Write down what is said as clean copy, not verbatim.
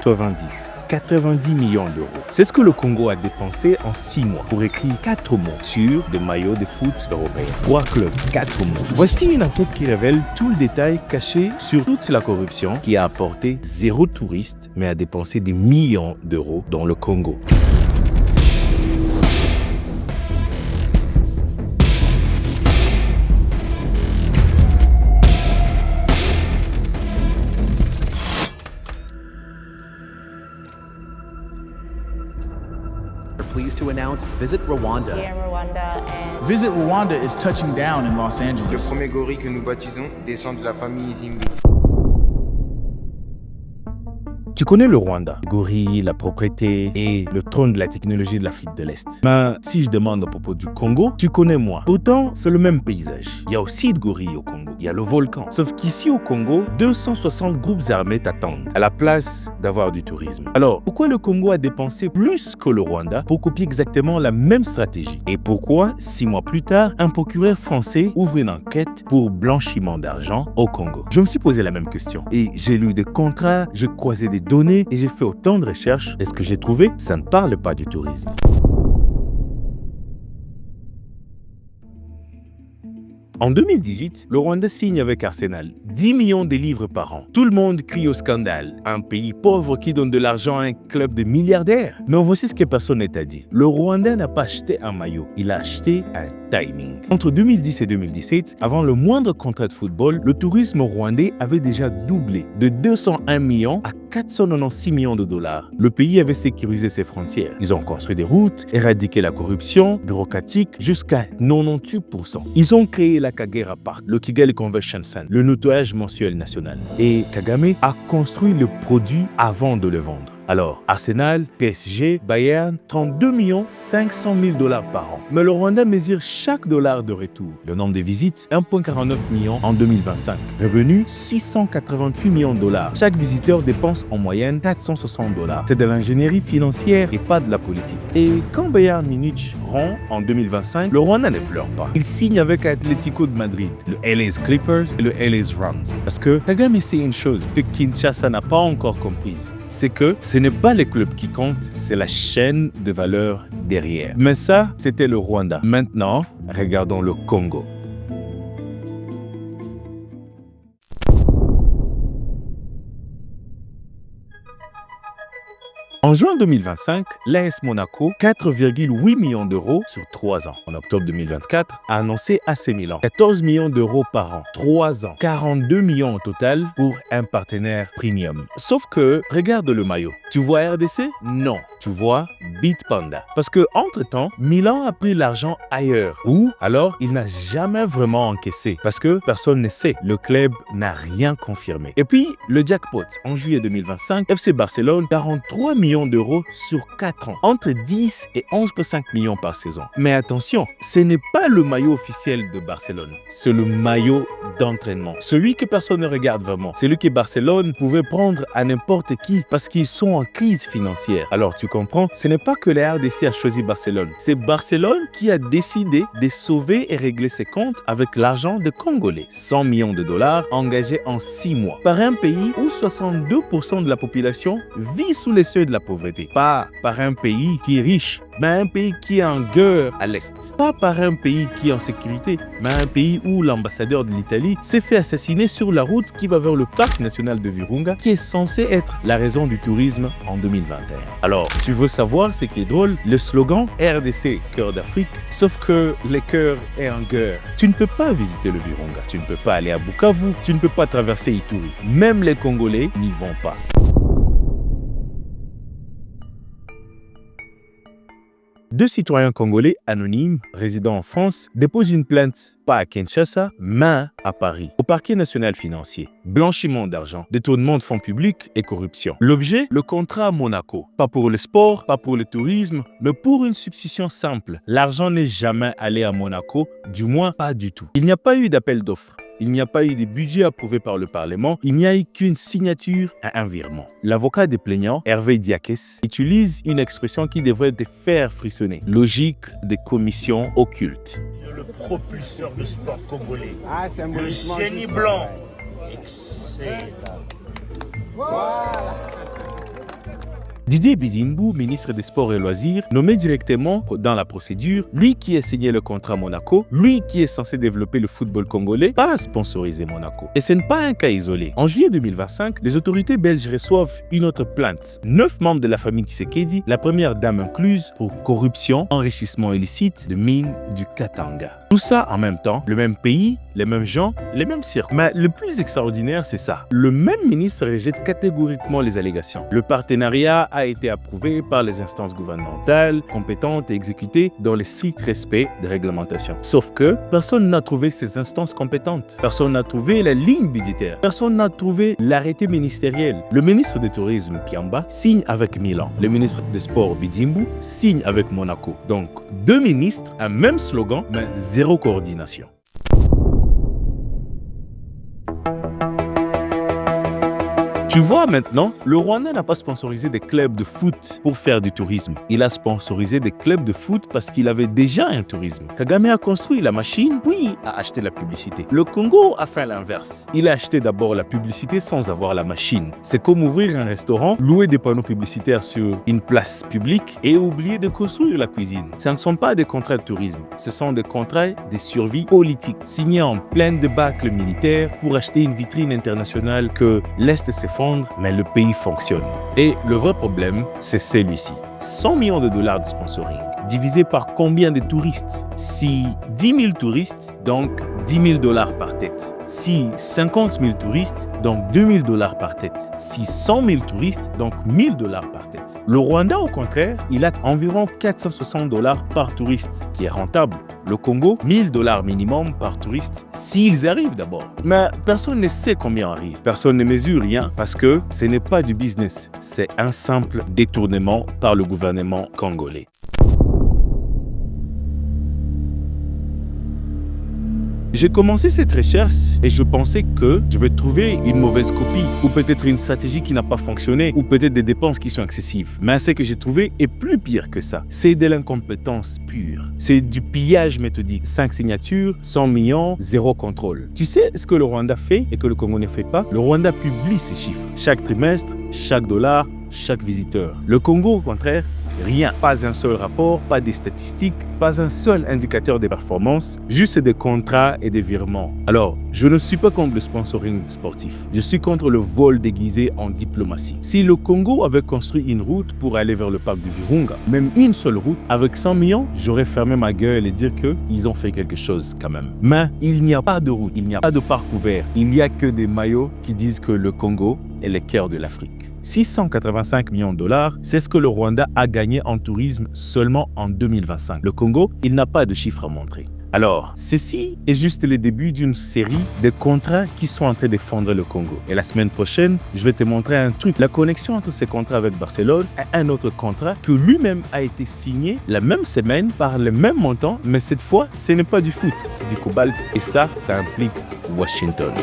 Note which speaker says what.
Speaker 1: 90 millions d'euros. C'est ce que le Congo a dépensé en 6 mois pour écrire 4 mots sur des maillots de foot européens. 3 clubs, 4 mots. Voici une enquête qui révèle tout le détail caché sur toute la corruption qui a apporté 0 touriste mais a dépensé des millions d'euros dans le Congo.
Speaker 2: Pleased to announce Visit Rwanda.
Speaker 3: Visit Rwanda is touching down in Los
Speaker 4: Le
Speaker 3: Angeles.
Speaker 4: premier gorille que nous baptisons descend de la famille Zimbi.
Speaker 1: Tu connais le Rwanda, gorille, la propreté et le trône de la technologie de l'Afrique de l'Est. Mais si je demande à propos du Congo, tu connais moi. Pourtant, c'est le même paysage. Il y a aussi de gorilles au Congo. Il y a le volcan. Sauf qu'ici au Congo, 260 groupes armés t'attendent à la place d'avoir du tourisme. Alors, pourquoi le Congo a dépensé plus que le Rwanda pour copier exactement la même stratégie? Et pourquoi, 6 mois plus tard, un procureur français ouvre une enquête pour blanchiment d'argent au Congo? Je me suis posé la même question. Et j'ai lu des contrats, j'ai croisé des données et j'ai fait autant de recherches. Et ce que j'ai trouvé, ça ne parle pas du tourisme. En 2018, le Rwanda signe avec Arsenal 10 millions de livres par an. Tout le monde crie au scandale. Un pays pauvre qui donne de l'argent à un club de milliardaires. Mais voici ce que personne n'a dit. Le Rwanda n'a pas acheté un maillot, il a acheté un timing. Entre 2010 et 2017, avant le moindre contrat de football, le tourisme rwandais avait déjà doublé de 201 millions à 496 millions de dollars. Le pays avait sécurisé ses frontières. Ils ont construit des routes, éradiqué la corruption bureaucratique jusqu'à 98%. Ils ont créé la Kagera Park, le Kigali Convention Center, le nettoyage mensuel national. Et Kagame a construit le produit avant de le vendre. Alors, Arsenal, PSG, Bayern, 32 500 000 dollars par an. Mais le Rwanda mesure chaque dollar de retour. Le nombre de visites, 1,49 million en 2025. Revenu, 688 millions de dollars. Chaque visiteur dépense en moyenne 460 dollars. C'est de l'ingénierie financière et pas de la politique. Et quand Bayern Munich rompt en 2025, le Rwanda ne pleure pas. Il signe avec Atlético de Madrid, le LA Clippers et le LA Rams. Parce que Kagame sait une chose que Kinshasa n'a pas encore comprise. C'est que ce n'est pas les clubs qui comptent, c'est la chaîne de valeur derrière. Mais ça, c'était le Rwanda. Maintenant, regardons le Congo. En juin 2025, l'AS Monaco, 4,8 millions d'euros sur 3 ans. En octobre 2024, a annoncé AC Milan, 14 millions d'euros par an, 3 ans, 42 millions au total pour un partenaire premium. Sauf que, regarde le maillot. Tu vois RDC? Non. Tu vois Bitpanda. Parce que, entre-temps, Milan a pris l'argent ailleurs. Ou alors, il n'a jamais vraiment encaissé. Parce que personne ne sait. Le club n'a rien confirmé. Et puis, le jackpot. En juillet 2025, FC Barcelone, 43 millions d'euros sur 4 ans, entre 10 et 11,5 millions par saison. Mais attention, ce n'est pas le maillot officiel de Barcelone, c'est le maillot d'entraînement. Celui que personne ne regarde vraiment, celui que Barcelone pouvait prendre à n'importe qui parce qu'ils sont en crise financière. Alors tu comprends, ce n'est pas que la RDC a choisi Barcelone, c'est Barcelone qui a décidé de sauver et régler ses comptes avec l'argent des Congolais. 100 millions de dollars engagés en 6 mois par un pays où 62% de la population vit sous les seuils de la pauvreté. Pas par un pays qui est riche, mais un pays qui est en guerre à l'Est. Pas par un pays qui est en sécurité, mais un pays où l'ambassadeur de l'Italie s'est fait assassiner sur la route qui va vers le parc national de Virunga, qui est censé être la raison du tourisme en 2021. Alors, tu veux savoir ce qui est drôle? Le slogan RDC, cœur d'Afrique, sauf que le cœur est en guerre. Tu ne peux pas visiter le Virunga, tu ne peux pas aller à Bukavu, tu ne peux pas traverser Ituri. Même les Congolais n'y vont pas. Deux citoyens congolais anonymes résidant en France déposent une plainte, pas à Kinshasa, mais à Paris, au parquet national financier. Blanchiment d'argent, détournement de fonds publics et corruption. L'objet, le contrat à Monaco. Pas pour le sport, pas pour le tourisme, mais pour une substitution simple. L'argent n'est jamais allé à Monaco, du moins pas du tout. Il n'y a pas eu d'appel d'offres. Il n'y a pas eu de budget approuvé par le Parlement. Il n'y a eu qu'une signature à un virement. L'avocat des plaignants, Hervé Diakès, utilise une expression qui devrait te faire frissonner. Logique des commissions occultes.
Speaker 5: Le propulseur du sport congolais. Le génie blanc. Excellent. Voilà.
Speaker 1: Didier Bidimbu, ministre des Sports et Loisirs, nommé directement dans la procédure, lui qui a signé le contrat à Monaco, lui qui est censé développer le football congolais, pas à sponsoriser Monaco. Et ce n'est pas un cas isolé. En juillet 2025, les autorités belges reçoivent une autre plainte. 9 membres de la famille Tshisekedi, la première dame incluse, pour corruption, enrichissement illicite de mines du Katanga. Tout ça en même temps, le même pays, les mêmes gens, les mêmes cirques. Mais le plus extraordinaire, c'est ça. Le même ministre rejette catégoriquement les allégations. Le partenariat a été approuvé par les instances gouvernementales, compétentes et exécuté dans le strict respect des réglementations. Sauf que personne n'a trouvé ces instances compétentes. Personne n'a trouvé la ligne budgétaire. Personne n'a trouvé l'arrêté ministériel. Le ministre du Tourisme, Kiamba, signe avec Milan. Le ministre des Sports, Bidimbu, signe avec Monaco. Donc, 2 ministres, un même slogan, mais zéro coordination. Tu vois maintenant, le Rwanda n'a pas sponsorisé des clubs de foot pour faire du tourisme. Il a sponsorisé des clubs de foot parce qu'il avait déjà un tourisme. Kagame a construit la machine, puis a acheté la publicité. Le Congo a fait l'inverse. Il a acheté d'abord la publicité sans avoir la machine. C'est comme ouvrir un restaurant, louer des panneaux publicitaires sur une place publique et oublier de construire la cuisine. Ce ne sont pas des contrats de tourisme, ce sont des contrats de survie politique, signés en pleine débâcle militaire pour acheter une vitrine internationale que l'Est s'effondre, mais le pays fonctionne. Et le vrai problème, c'est celui-ci. 100 millions de dollars de sponsoring, divisé par combien de touristes? Si 10 000 touristes, donc 10 000 dollars par tête. Si 50 000 touristes, donc 2 000 dollars par tête. Si 100 000 touristes, donc 1 000 dollars par tête. Le Rwanda, au contraire, il a environ 460 dollars par touriste, qui est rentable. Le Congo, 1 000 dollars minimum par touriste, s'ils arrivent d'abord. Mais personne ne sait combien arrive. Personne ne mesure rien parce que ce n'est pas du business. C'est un simple détournement par le gouvernement congolais. J'ai commencé cette recherche et je pensais que je vais trouver une mauvaise copie ou peut-être une stratégie qui n'a pas fonctionné ou peut-être des dépenses qui sont excessives. Mais ce que j'ai trouvé est plus pire que ça. C'est de l'incompétence pure. C'est du pillage méthodique. 5 signatures, 100 millions, 0 contrôle. Tu sais ce que le Rwanda fait et que le Congo ne fait pas? Le Rwanda publie ces chiffres. Chaque trimestre, chaque dollar, chaque visiteur. Le Congo, au contraire, rien. Pas un seul rapport, pas des statistiques, pas un seul indicateur de performance, juste des contrats et des virements. Alors, je ne suis pas contre le sponsoring sportif. Je suis contre le vol déguisé en diplomatie. Si le Congo avait construit une route pour aller vers le parc du Virunga, même une seule route, avec 100 millions, j'aurais fermé ma gueule et dire qu'ils ont fait quelque chose quand même. Mais il n'y a pas de route, il n'y a pas de parc ouvert. Il n'y a que des maillots qui disent que le Congo est le cœur de l'Afrique. 685 millions de dollars, c'est ce que le Rwanda a gagné en tourisme seulement en 2025. Le Congo, il n'a pas de chiffres à montrer. Alors, ceci est juste le début d'une série de contrats qui sont en train de fondre le Congo. Et la semaine prochaine, je vais te montrer un truc, la connexion entre ces contrats avec Barcelone et un autre contrat que lui-même a été signé la même semaine par le même montant, mais cette fois, ce n'est pas du foot, c'est du cobalt. Et ça implique Washington.